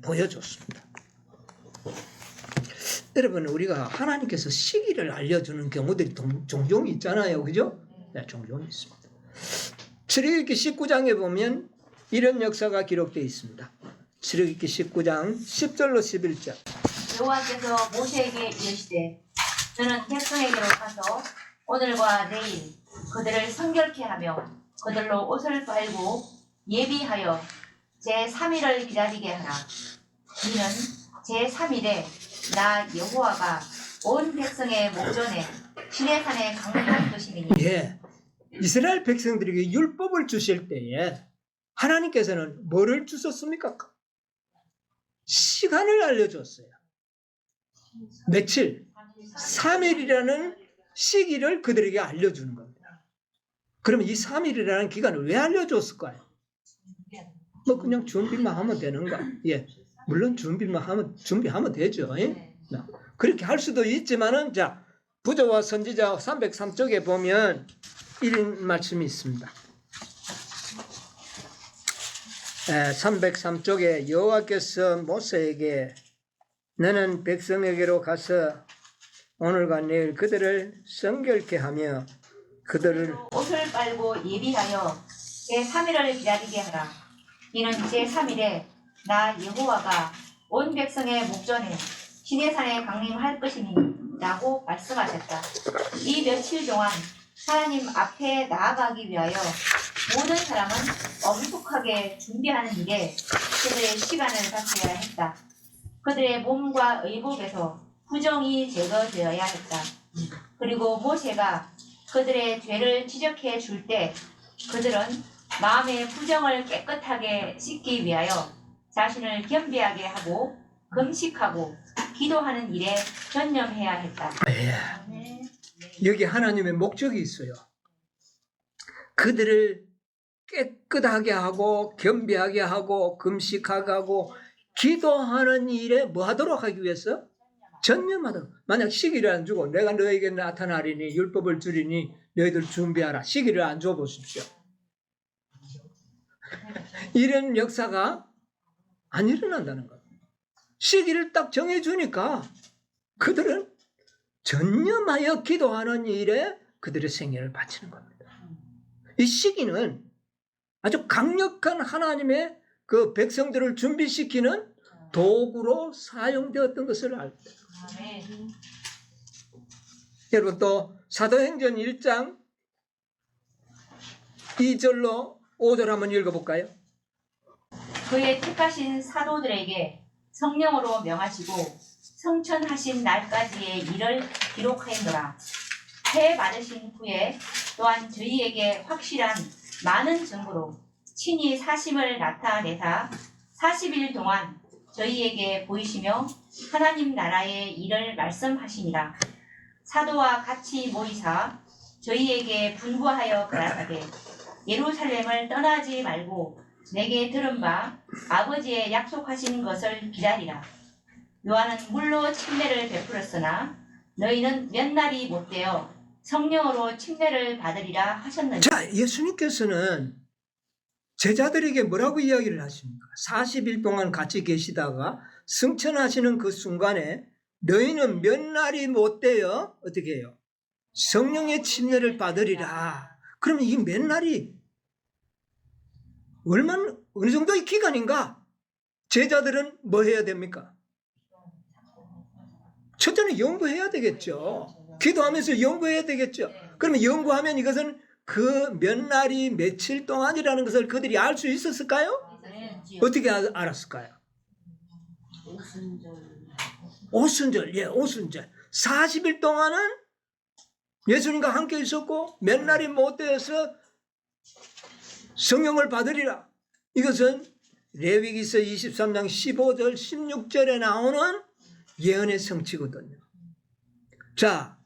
보여줬습니다. 여러분, 우리가 하나님께서 시기를 알려주는 경우들이 종종 있잖아요. 그죠? 네, 종종 있습니다. 출애굽기 19장에 보면 이런 역사가 기록되어 있습니다. 출애굽기 19장 10절로 11절.
여호와께서 모세에게 이르시되 너는 백성에게로 가서 오늘과 내일 그들을 성결케 하며 그들로 옷을 빨고 예비하여 제3일을 기다리게 하라. 이는 제3일에 나 여호와가 온 백성의 목전에 시내산에 강림할 것이니.
예, 이스라엘 백성들에게 율법을 주실 때에 하나님께서는 뭐를 주셨습니까? 시간을 알려줬어요. 며칠? 3일이라는 시기를 그들에게 알려주는 겁니다. 그러면 이 3일이라는 기간을 왜 알려줬을까요? 뭐 그냥 준비만 하면 되는가? 예, 물론 준비하면 되죠. 예? 그렇게 할 수도 있지만은 자, 부조와 선지자 303쪽에 보면 이런 말씀이 있습니다. 303쪽에 여호와께서 모세에게 너는 백성에게로 가서 오늘과 내일 그들을 성결케 하며 그들을
옷을 빨고 예비하여 제3일을 기다리게 하라. 이는 제3일에 나 여호와가 온 백성의 목전에 시내산에 강림할 것이니 라고 말씀하셨다. 이 며칠 동안 하나님 앞에 나아가기 위하여 모든 사람은 엄숙하게 준비하는 일에 그들의 시간을 갖춰야 했다. 그들의 몸과 의복에서 부정이 제거되어야 했다. 그리고 모세가 그들의 죄를 지적해 줄 때 그들은 마음의 부정을 깨끗하게 씻기 위하여 자신을 겸비하게 하고 금식하고 기도하는 일에 전념해야 했다.
예. 여기 하나님의 목적이 있어요. 그들을 깨끗하게 하고 겸비하게 하고 금식하게 하고 기도하는 일에 뭐 하도록 하기 위해서? 전념하도록. 만약 시기를 안 주고 내가 너에게 나타나리니 율법을 주리니 너희들 준비하라. 시기를 안 줘 보십시오. 이런 역사가 안 일어난다는 거예요. 시기를 딱 정해주니까 그들은 전념하여 기도하는 일에 그들의 생애를 바치는 겁니다. 이 시기는 아주 강력한 하나님의 그 백성들을 준비시키는 도구로 사용되었던 것을 알고 있습니다. 여러분 또 사도행전 1장 2절로 5절 한번 읽어볼까요?
그의 택하신 사도들에게 성령으로 명하시고 성천하신 날까지의 일을 기록하였노라. 해 받으신 후에 또한 저희에게 확실한 많은 증거로 친히 사심을 나타내사 40일 동안 저희에게 보이시며 하나님 나라의 일을 말씀하시니라. 사도와 같이 모이사 저희에게 분부하여 가라사대 예루살렘을 떠나지 말고 내게 들은 바 아버지의 약속하신 것을 기다리라. 요한은 물로 침례를 베풀었으나 너희는 몇 날이 못되어 성령으로 침례를 받으리라 하셨느니라.
자, 예수님께서는 제자들에게 뭐라고 이야기를 하십니까? 40일 동안 같이 계시다가 승천하시는 그 순간에 너희는 몇 날이 못되어 어떻게 해요? 성령의 침례를 받으리라. 그러면 이 몇 날이 어느 정도의 기간인가? 제자들은 뭐 해야 됩니까? 첫째는 연구해야 되겠죠. 기도하면서 연구해야 되겠죠. 그러면 연구하면 이것은 그 몇 날이 며칠 동안이라는 것을 그들이 알 수 있었을까요? 어떻게 알았을까요? 오순절, 예, 오순절. 40일 동안은 예수님과 함께 있었고 몇 날이 못 되어서 성령을 받으리라. 이것은 레위기서 23장 15절 16절에 나오는 예언의 성취거든요. 자,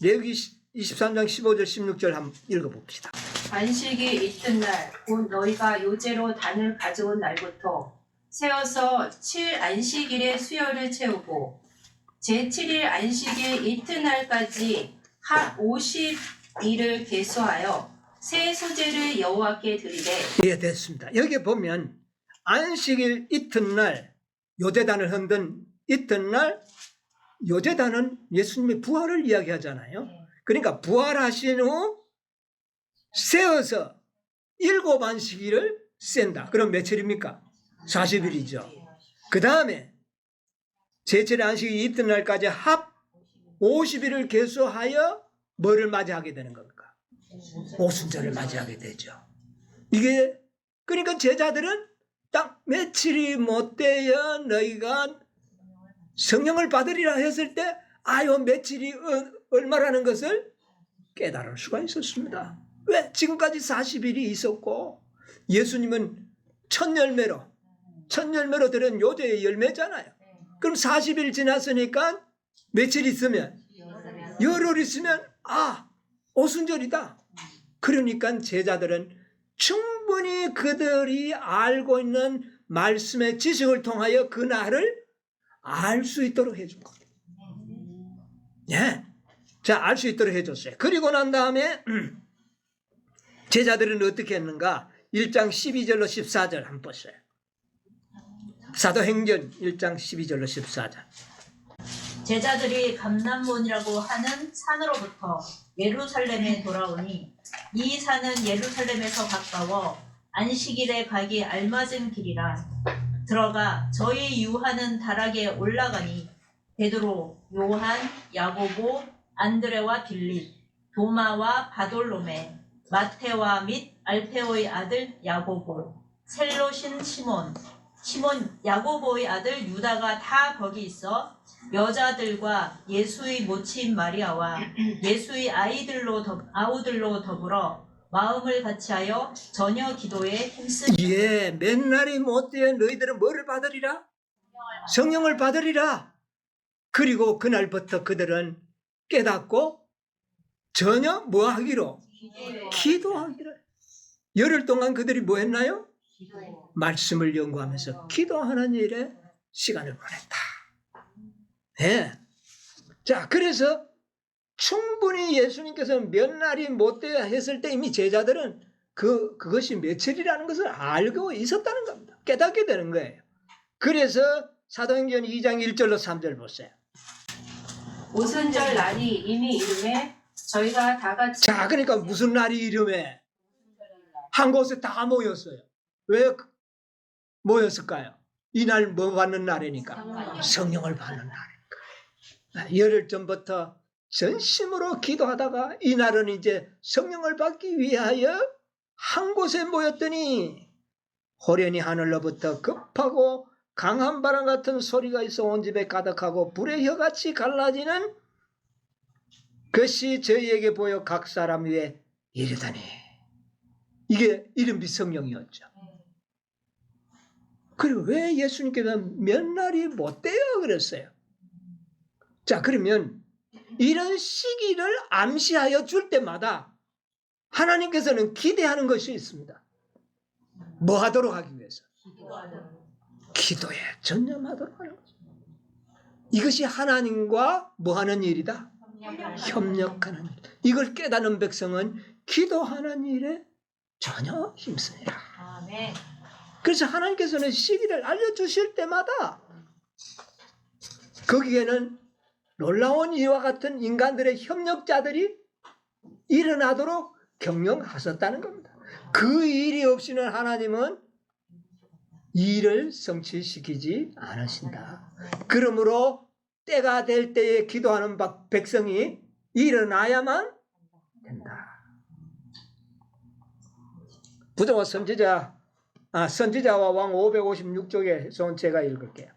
레위기 23장 15절 16절 한번 읽어봅시다.
안식이 이튿날 곧 너희가 요제로 단을 가져온 날부터 세어서 7 안식일의 수요를 채우고 제7일 안식일 이튿날까지 한 50일을 계수하여 새 소재를 여호와께 드리되.
예, 됐습니다. 여기 보면 안식일 이튿날 요제단을 흔든 이튿날 요제단은 예수님의 부활을 이야기하잖아요. 그러니까 부활하신 후 세어서 7 안식일을 센다. 그럼 며칠입니까? 40일이죠. 그 다음에 제7일 안식일 이튿날까지 합 50일을 계수하여 뭐를 맞이하게 되는 겁니까? 오순절을 맞이하게 되죠. 이게 그러니까 제자들은 딱 며칠이 못되어 너희가 성령을 받으리라 했을 때 요 며칠이 얼마라는 것을 깨달을 수가 있었습니다. 왜? 지금까지 40일이 있었고 예수님은 첫 열매로 들은 요제의 열매잖아요. 그럼 40일 지났으니까 며칠 있으면 열흘 있으면 오순절이다. 그러니까 제자들은 충분히 그들이 알고 있는 말씀의 지식을 통하여 그 날을 알 수 있도록 해준 겁니다. 예. 자, 알 수 있도록 해줬어요. 그리고 난 다음에 제자들은 어떻게 했는가? 1장 12절로 14절 한번 보세요. 사도행전 1장 12절로 14절.
제자들이 감람몬이라고 하는 산으로부터 예루살렘에 돌아오니 이 산은 예루살렘에서 가까워 안식일에 가기 알맞은 길이라. 들어가 저희 유하는 다락에 올라가니 베드로, 요한, 야고보, 안드레와 빌립, 도마와 바돌로메, 마테와 및 알페오의 아들 야고보, 셀롯인 시몬, 야고보의 아들 유다가 다 거기 있어 여자들과 예수의 모친 마리아와 예수의 아우들로 더불어 마음을 같이하여 저녁 기도에 힘쓰니.
예, 몇 날이 못되어 너희들은 뭐를 받으리라? 성령을 받으리라. 그리고 그날부터 그들은 깨닫고 전혀 뭐 하기로? 기도하기로. 열흘 동안 그들이 뭐 했나요? 말씀을 연구하면서 기도하는 일에 시간을 보냈다. 네. 자, 그래서 충분히 예수님께서 몇 날이 못 돼야 했을 때 이미 제자들은 그것이 며칠이라는 것을 알고 있었다는 겁니다. 깨닫게 되는 거예요. 그래서 사도행전 2장 1절로 3절 보세요.
오순절 날이 이미 이름에 저희가 다 같이
자, 그러니까 무슨 날이 이름에 한 곳에 다 모였어요. 왜 모였을까요? 이날 뭐 받는 날이니까? 성령을 받는 날이니까. 열흘 전부터 전심으로 기도하다가 이날은 이제 성령을 받기 위하여 한 곳에 모였더니 호련히 하늘로부터 급하고 강한 바람 같은 소리가 있어 온 집에 가득하고 불의 혀같이 갈라지는 것이 저희에게 보여 각 사람 위에 이르더니 이게 이름이 성령이었죠. 그리고 왜 예수님께서는 몇 날이 못 돼요 그랬어요? 자, 그러면 이런 시기를 암시하여 줄 때마다 하나님께서는 기대하는 것이 있습니다. 뭐 하도록 하기 위해서? 기도에 전념하도록 하는 거죠. 이것이 하나님과 뭐 하는 일이다? 협력하는 일. 이걸 깨닫는 백성은 기도하는 일에 전혀 힘쓰니라. 그래서 하나님께서는 시기를 알려주실 때마다 거기에는 놀라운 이와 같은 인간들의 협력자들이 일어나도록 경영하셨다는 겁니다. 그 일이 없이는 하나님은 일을 성취시키지 않으신다. 그러므로 때가 될 때에 기도하는 백성이 일어나야만 된다. 부정화 선지자와 왕 556쪽에서 제가 읽을게요.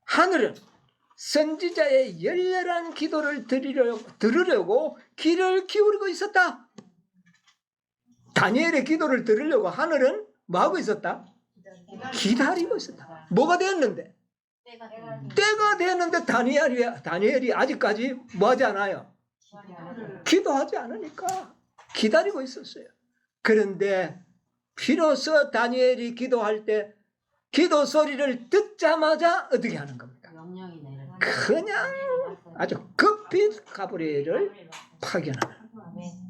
하늘은 선지자의 열렬한 기도를 들으려고 귀를 기울이고 있었다. 다니엘의 기도를 들으려고 하늘은 뭐하고 있었다? 기다리고 있었다. 뭐가 되었는데? 때가 되었는데 다니엘이 아직까지 뭐하지 않아요? 기도하지 않으니까 기다리고 있었어요. 그런데 비로소 다니엘이 기도할 때 기도 소리를 듣자마자 어떻게 하는 겁니까? 그냥 아주 급히 가브리엘을 파견하는.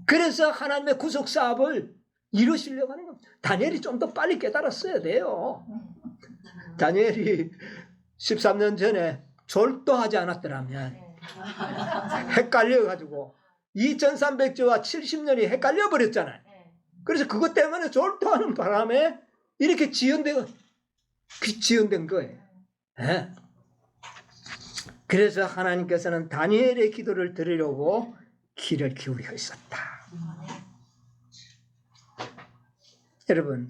그래서 하나님의 구속 사업을 이루시려고 하는 겁니다. 다니엘이 좀 더 빨리 깨달았어야 돼요. 다니엘이 13년 전에 졸도하지 않았더라면 헷갈려가지고 2300주와 70년이 헷갈려 버렸잖아요. 그래서 그것 때문에 졸도하는 바람에 이렇게 지연된 거예요. 네. 그래서 하나님께서는 다니엘의 기도를 들으려고 귀를 기울여 있었다. 여러분,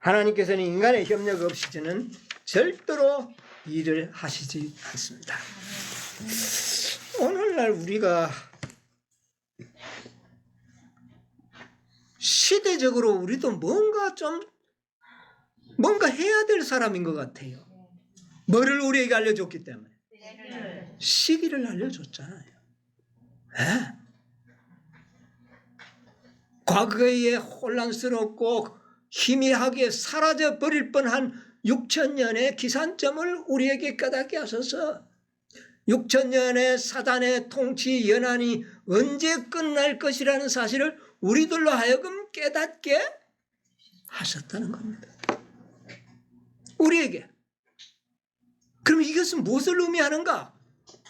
하나님께서는 인간의 협력 없이는 절대로 일을 하시지 않습니다. 오늘날 우리가 시대적으로 우리도 뭔가 해야 될 사람인 것 같아요. 뭐를 우리에게 알려줬기 때문에? 시기를 알려줬잖아요. 네? 과거에 혼란스럽고 희미하게 사라져버릴 뻔한 6000년의 기산점을 우리에게 깨닫게 하셔서 6000년의 사단의 통치 연한이 언제 끝날 것이라는 사실을 우리들로 하여금 깨닫게 하셨다는 겁니다. 우리에게. 그럼 이것은 무엇을 의미하는가?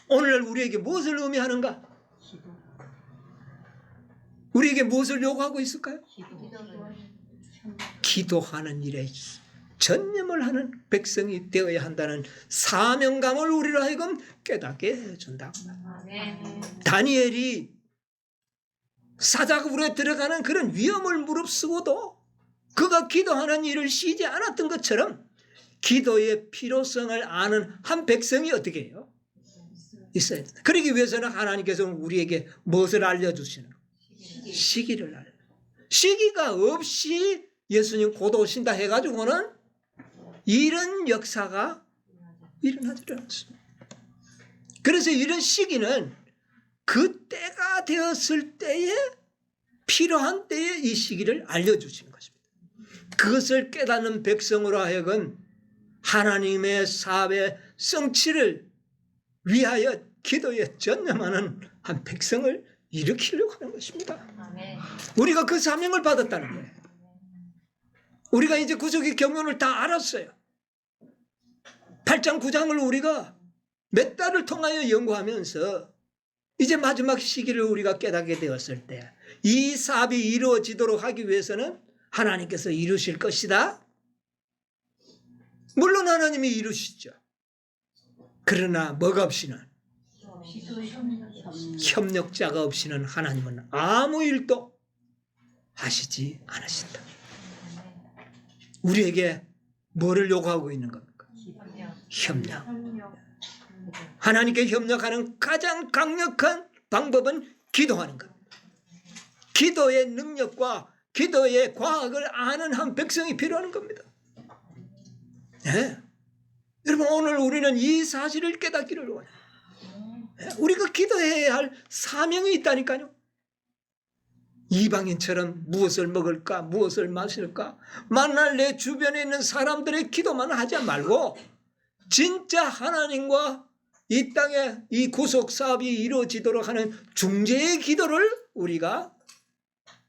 오늘날 우리에게 무엇을 의미하는가? 우리에게 무엇을 요구하고 있을까요? 기도하는 일에 전념을 하는 백성이 되어야 한다는 사명감을 우리로 하여금 깨닫게 해준다. 다니엘이 사자굴에 들어가는 그런 위험을 무릅쓰고도 그가 기도하는 일을 쉬지 않았던 것처럼 기도의 필요성을 아는 한 백성이 어떻게 해요? 있어야 된다. 그러기 위해서는 하나님께서는 우리에게 무엇을 알려주시는 거예요? 시기를 알려. 시기가 없이 예수님 곧 오신다 해가지고는 이런 역사가 일어나지 않습니다. 그래서 이런 시기는 그 때가 되었을 때에 필요한 때에 이 시기를 알려주시는 것입니다. 그것을 깨닫는 백성으로 하여금 하나님의 사업의 성취를 위하여 기도에 전념하는 한 백성을 일으키려고 하는 것입니다.
아멘.
우리가 그 사명을 받았다는 거예요. 우리가 이제 구속의 경륜을 다 알았어요. 8장 9장을 우리가 몇 달을 통하여 연구하면서 이제 마지막 시기를 우리가 깨닫게 되었을 때 이 사업이 이루어지도록 하기 위해서는 하나님께서 이루실 것이다. 물론 하나님이 이루시죠. 그러나 뭐가 없이는, 협력자가 없이는 하나님은 아무 일도 하시지 않으신다. 우리에게 뭐를 요구하고 있는 겁니까? 협력. 하나님께 협력하는 가장 강력한 방법은 기도하는 것. 기도의 능력과 기도의 과학을 아는 한 백성이 필요한 겁니다. 네. 여러분, 오늘 우리는 이 사실을 깨닫기를 원해요. 네. 우리가 기도해야 할 사명이 있다니까요. 이방인처럼 무엇을 먹을까, 무엇을 마실까, 만날 내 주변에 있는 사람들의 기도만 하지 말고 진짜 하나님과 이 땅에 이 구속 사업이 이루어지도록 하는 중재의 기도를 우리가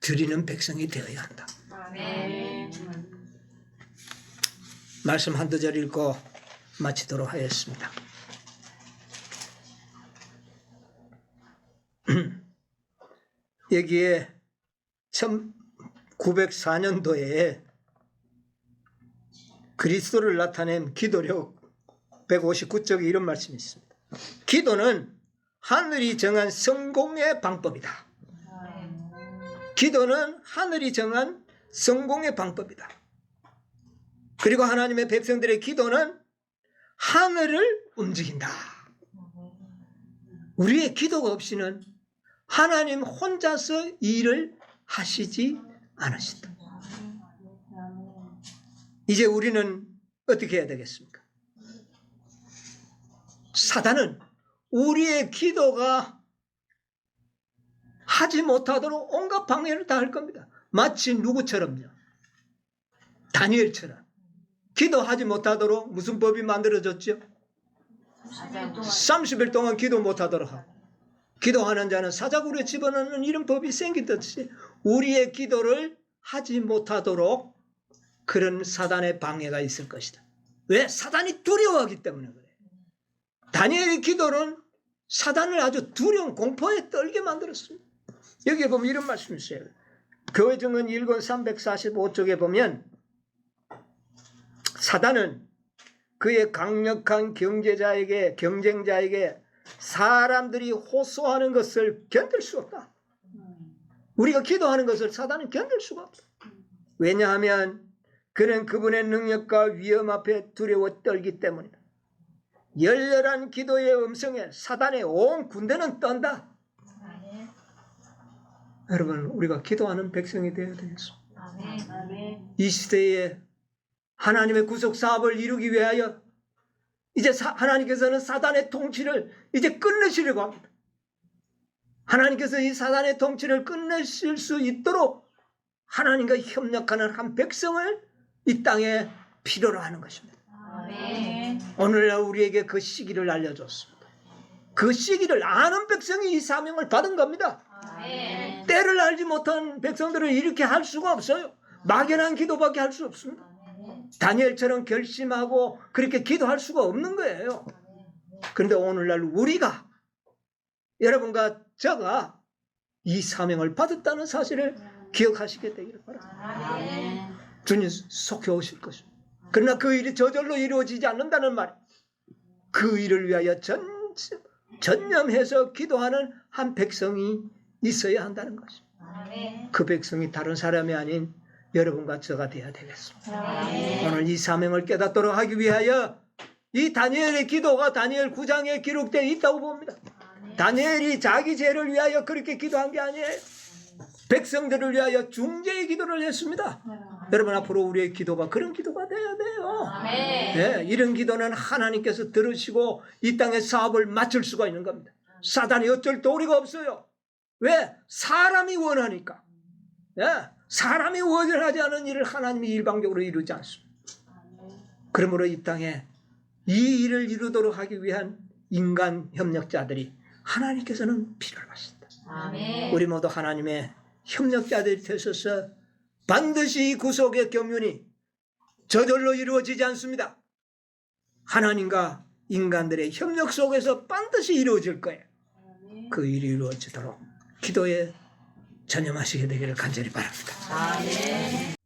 드리는 백성이 되어야 한다.
아멘.
말씀 한두 절 읽고 마치도록 하겠습니다. 여기에 1904년도에 그리스도를 나타낸 기도력 159쪽에 이런 말씀이 있습니다. 기도는 하늘이 정한 성공의 방법이다. 기도는 하늘이 정한 성공의 방법이다. 그리고 하나님의 백성들의 기도는 하늘을 움직인다. 우리의 기도가 없이는 하나님 혼자서 일을 하시지 않으신다. 이제 우리는 어떻게 해야 되겠습니까? 사단은 우리의 기도가 하지 못하도록 온갖 방해를 다 할 겁니다. 마치 누구처럼요? 다니엘처럼. 기도하지 못하도록 무슨 법이 만들어졌죠? 30일 동안 기도 못하도록 하고, 기도하는 자는 사자굴에 집어넣는 이런 법이 생기듯이 우리의 기도를 하지 못하도록 그런 사단의 방해가 있을 것이다. 왜? 사단이 두려워하기 때문에 그래요. 다니엘의 기도는 사단을 아주 두려운 공포에 떨게 만들었습니다. 여기에 보면 이런 말씀이 있어요. 교회 증언 1권 345쪽에 보면 사단은 그의 강력한 경쟁자에게 사람들이 호소하는 것을 견딜 수 없다. 우리가 기도하는 것을 사단은 견딜 수가 없다. 왜냐하면 그는 그분의 능력과 위험 앞에 두려워 떨기 때문이다. 열렬한 기도의 음성에 사단의 온 군대는 떤다. 여러분, 우리가 기도하는 백성이 되어야 되겠습니다. 이 시대에 하나님의 구속 사업을 이루기 위하여 이제 하나님께서는 사단의 통치를 이제 끝내시려고 합니다. 하나님께서 이 사단의 통치를 끝내실 수 있도록 하나님과 협력하는 한 백성을 이 땅에 필요로 하는 것입니다. 오늘날 우리에게 그 시기를 알려줬습니다. 그 시기를 아는 백성이 이 사명을 받은 겁니다. 때를 알지 못한 백성들은 이렇게 할 수가 없어요. 막연한 기도밖에 할 수 없습니다. 다니엘처럼 결심하고 그렇게 기도할 수가 없는 거예요. 그런데 오늘날 우리가, 여러분과 저가 이 사명을 받았다는 사실을 기억하시게 되기를 바랍니다. 주님 속해 오실 것입니다. 그러나 그 일이 저절로 이루어지지 않는다는 말, 그 일을 위하여 전념해서 기도하는 한 백성이 있어야 한다는 것입니다. 그 백성이 다른 사람이 아닌 여러분과 저가 되어야 되겠습니다. 오늘 이 사명을 깨닫도록 하기 위하여 이 다니엘의 기도가 다니엘 9장에 기록되어 있다고 봅니다. 다니엘이 자기 죄를 위하여 그렇게 기도한 게 아니에요. 백성들을 위하여 중재의 기도를 했습니다. 여러분, 앞으로 우리의 기도가 그런 기도가 되어야 돼요.
아멘.
네, 이런 기도는 하나님께서 들으시고 이 땅의 사업을 마칠 수가 있는 겁니다. 사단이 어쩔 도리가 없어요. 왜? 사람이 원하니까. 네, 사람이 원하지 않은 일을 하나님이 일방적으로 이루지 않습니다. 그러므로 이 땅에 이 일을 이루도록 하기 위한 인간 협력자들이 하나님께서는 필요로 하신다.
아멘.
우리 모두 하나님의 협력자들이 되셔서 반드시 이 구속의 경륜이 저절로 이루어지지 않습니다. 하나님과 인간들의 협력 속에서 반드시 이루어질 거예요. 그 일이 이루어지도록 기도에 전념하시게 되기를 간절히 바랍니다.
아멘.